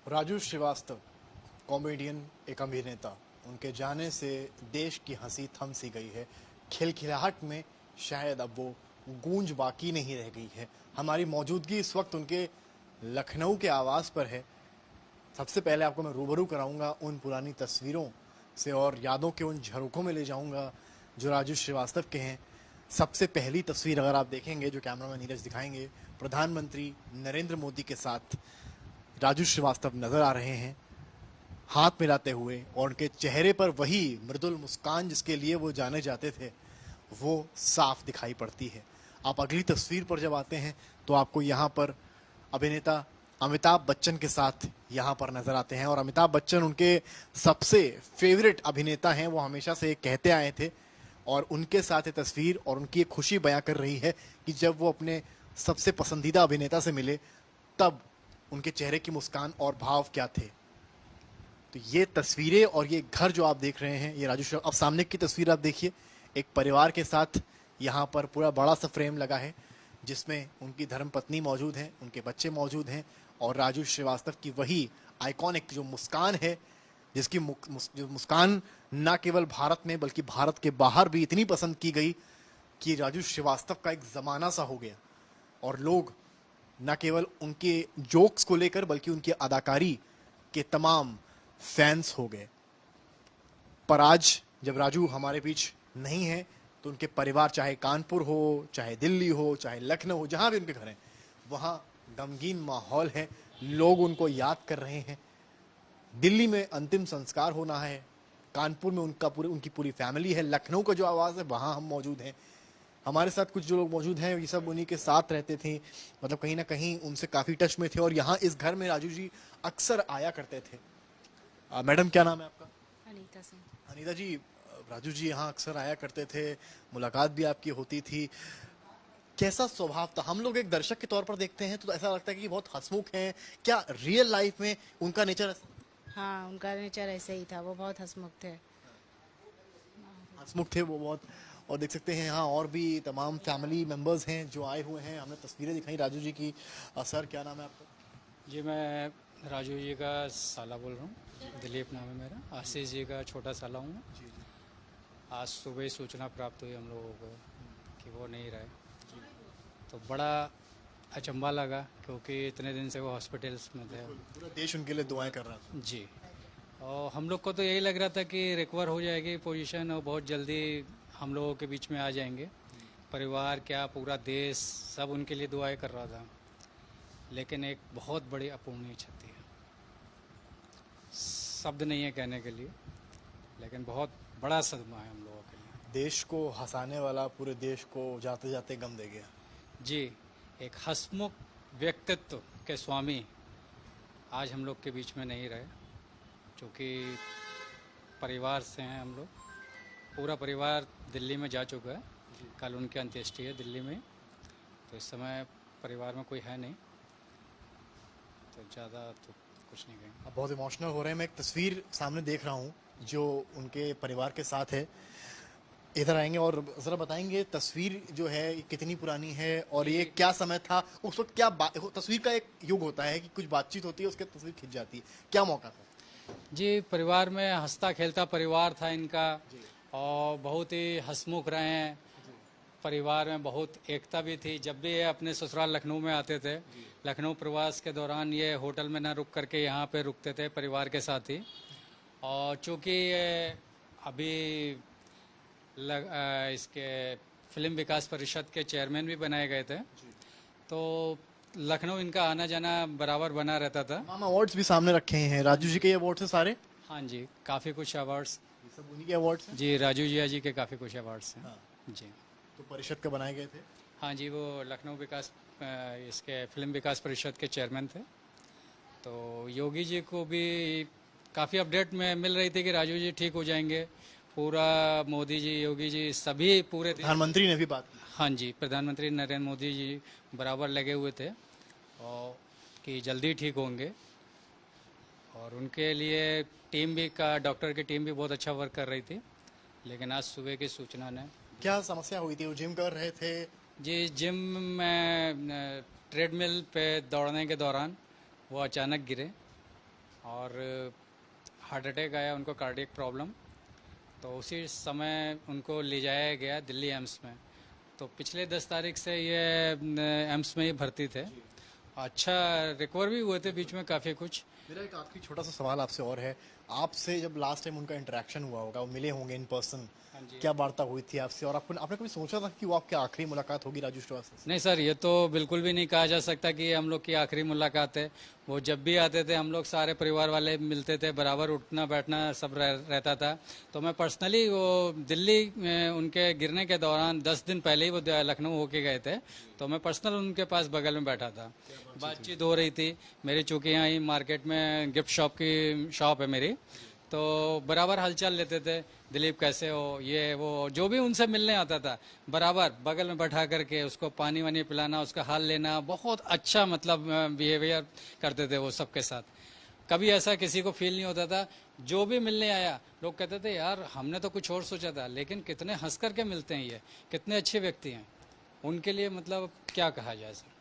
Raju Srivastava comedian, एक अभिनेता, उनके जाने से देश की हंसी थम सी गई है। खिलखिलाहट में शायद अब वो गूंज बाकी नहीं रह गई है। हमारी मौजूदगी इस वक्त उनके लखनऊ के आवास पर है। सबसे पहले आपको मैं रूबरू कराऊंगा उन पुरानी तस्वीरों से और यादों के उन झरोकों में ले जाऊंगा जो राजू श्रीवास्तव के हैं। सबसे पहली तस्वीर अगर आप देखेंगे, जो कैमरामैन नीरज दिखाएंगे, प्रधानमंत्री नरेंद्र मोदी के साथ राजू श्रीवास्तव नजर आ रहे हैं हाथ मिलाते हुए, और उनके चेहरे पर वही मृदुल मुस्कान जिसके लिए वो जाने जाते थे वो साफ दिखाई पड़ती है। आप अगली तस्वीर पर जब आते हैं तो आपको यहाँ पर अभिनेता अमिताभ बच्चन के साथ यहाँ पर नजर आते हैं, और अमिताभ बच्चन उनके सबसे फेवरेट अभिनेता हैं, वो हमेशा से कहते आए थे। और उनके साथ ये तस्वीर और उनकी एक खुशी बयां कर रही है कि जब वो अपने सबसे पसंदीदा अभिनेता से मिले तब उनके चेहरे की मुस्कान और भाव क्या थे। तो ये तस्वीरें और ये घर जो आप देख रहे हैं, ये राजू श्रीवास्तव। अब सामने की तस्वीर आप देखिए, एक परिवार के साथ यहाँ पर पूरा बड़ा सा फ्रेम लगा है जिसमें उनकी धर्मपत्नी मौजूद हैं, उनके बच्चे मौजूद हैं, और राजू श्रीवास्तव की वही आइकॉनिक जो मुस्कान है, जिसकी जो मुस्कान न केवल भारत में बल्कि भारत के बाहर भी इतनी पसंद की गई कि राजू श्रीवास्तव का एक जमाना सा हो गया, और लोग न केवल उनके जोक्स को लेकर बल्कि उनकी अदाकारी के तमाम फैंस हो गए। पर आज जब राजू हमारे बीच नहीं है तो उनके परिवार, चाहे कानपुर हो, चाहे दिल्ली हो, चाहे लखनऊ हो, जहां भी उनके घर हैं, वहां गमगीन माहौल है। लोग उनको याद कर रहे हैं। दिल्ली में अंतिम संस्कार होना है, कानपुर में उनकी पूरी फैमिली है, लखनऊ का जो आवाज है वहां हम मौजूद हैं। हमारे साथ कुछ जो लोग मौजूद हैं ये सब उन्हीं के साथ रहते थे, मतलब कहीं ना कहीं उनसे काफी टच में थे, और यहाँ इस घर में राजू जी अक्सर आया करते थे। मैडम, क्या नाम है आपका? अनीता सिंह। अनीता जी, राजू जी यहाँ अक्सर आया करते थे, मुलाकात भी आपकी होती थी। कैसा स्वभाव था? हम लोग एक दर्शक के तौर पर देखते हैं तो ऐसा लगता है कि बहुत हंसमुख हैं। क्या रियल लाइफ में उनका नेचर हाँ, उनका नेचर ऐसे ही था, वो बहुत हंसमुख थे। हंसमुख थे वो बहुत? और देख सकते हैं यहाँ और भी तमाम फैमिली मेंबर्स हैं जो आए हुए हैं। हमने तस्वीरें दिखाई राजू जी की। सर, क्या नाम है आपका? जी, मैं राजू जी का साला बोल रहा हूँ। दिलीप नाम है मेरा। आशीष जी का छोटा साला हूँ। आज सुबह ही सूचना प्राप्त हुई हम लोगों को कि वो नहीं रहे, तो बड़ा अचंभा लगा क्योंकि इतने दिन से वो हॉस्पिटल्स में थे। पूरा देश उनके लिए दुआएं कर रहा था। जी, और हम लोग को तो यही लग रहा था कि रिकवर हो जाएगी पोजीशन और बहुत जल्दी हम लोगों के बीच में आ जाएंगे। परिवार क्या, पूरा देश सब उनके लिए दुआएं कर रहा था, लेकिन एक बहुत बड़ी अपूर्णीय क्षति है। शब्द नहीं है कहने के लिए, लेकिन बहुत बड़ा सदमा है हम लोगों के लिए। देश को हंसाने वाला पूरे देश को जाते जाते गम दे गया। जी, एक हंसमुख व्यक्तित्व के स्वामी आज हम लोग के बीच में नहीं रहे, क्योंकि परिवार से हैं हम लोग। पूरा परिवार दिल्ली में जा चुका है। कल उनकी अंत्येष्टि है दिल्ली में, तो इस समय परिवार में कोई है नहीं, तो ज़्यादा तो कुछ नहीं कहेंगे। अब बहुत इमोशनल हो रहे हैं। मैं एक तस्वीर सामने देख रहा हूँ जो उनके परिवार के साथ है। इधर आएंगे और जरा बताएंगे तस्वीर जो है ये कितनी पुरानी है और ये क्या समय था उस वक्त। क्या तस्वीर का एक युग होता है कि कुछ बातचीत होती है, उसके तस्वीर खिंच जाती है। क्या मौका था? जी, परिवार में हंसता खेलता परिवार था इनका, और बहुत ही हंसमुख रहे हैं। परिवार में बहुत एकता भी थी। जब भी ये अपने ससुराल लखनऊ में आते थे, लखनऊ प्रवास के दौरान ये होटल में ना रुक करके यहाँ पे रुकते थे परिवार के साथ ही। और चूँकि ये अभी इसके फिल्म विकास परिषद के चेयरमैन भी बनाए गए थे, तो लखनऊ इनका आना जाना बराबर बना रहता था। तमाम अवार्ड्स भी सामने रखे हैं। राजू जी के अवार्ड्स हैं सारे? हाँ जी, काफ़ी कुछ अवार्ड्स। सब उन्हीं के अवार्ड्स हैं? जी, राजू जिया जी के काफ़ी कुछ अवार्ड्स हैं। हाँ। जी, तो परिषद का बनाए गए थे? हाँ जी, वो लखनऊ विकास इसके फिल्म विकास परिषद के चेयरमैन थे। तो योगी जी को भी काफ़ी अपडेट में मिल रही थी कि राजू जी ठीक हो जाएंगे। पूरा मोदी जी, योगी जी, सभी पूरे प्रधानमंत्री ने भी बात की। हाँ जी, प्रधानमंत्री नरेंद्र मोदी जी बराबर लगे हुए थे और कि जल्दी ठीक होंगे। और उनके लिए टीम भी डॉक्टर की टीम भी बहुत अच्छा वर्क कर रही थी। लेकिन आज सुबह की सूचना ने। क्या समस्या हुई थी? वो जिम कर रहे थे? जी, जिम में ट्रेडमिल पे दौड़ने के दौरान वो अचानक गिरे और हार्ट अटैक आया, उनको कार्डियक प्रॉब्लम। तो उसी समय उनको ले जाया गया दिल्ली एम्स में। तो पिछले 10 तारीख से ये एम्स में ही भर्ती थे। अच्छा रिकवर भी हुए थे बीच में काफ़ी कुछ। मेरा एक आखिरी छोटा सा सवाल आपसे और है, आपसे जब लास्ट टाइम उनका इंटरेक्शन हुआ होगा, वो मिले होंगे इन पर्सन, क्या वार्ता हुई थी आपसे, और आपने कभी सोचा था कि वो आपकी आखिरी मुलाकात होगी राजू श्रीवास्तव से? नहीं सर, ये तो बिल्कुल भी नहीं कहा जा सकता कि ये हम लोग की आखिरी मुलाकात है। वो जब भी आते थे हम लोग सारे परिवार वाले मिलते थे, बराबर उठना बैठना सब रहता था। तो मैं पर्सनली वो दिल्ली में उनके गिरने के दौरान 10 दिन पहले ही वो लखनऊ होके गए थे, तो मैं पर्सनल उनके पास बगल में बैठा था, बातचीत हो रही थी। मेरी चूँकि यहाँ ही मार्केट में गिफ्ट शॉप की शॉप है मेरी, तो बराबर हालचाल लेते थे, दिलीप कैसे हो, ये वो, जो भी उनसे मिलने आता था बराबर बगल में बैठा करके उसको पानी वानी पिलाना, उसका हाल लेना, बहुत अच्छा मतलब बिहेवियर करते थे वो सबके साथ। कभी ऐसा किसी को फील नहीं होता था। जो भी मिलने आया लोग कहते थे यार हमने तो कुछ और सोचा था, लेकिन कितने हंस करके मिलते हैं, ये कितने अच्छे व्यक्ति हैं। उनके लिए मतलब क्या कहा जाए सर।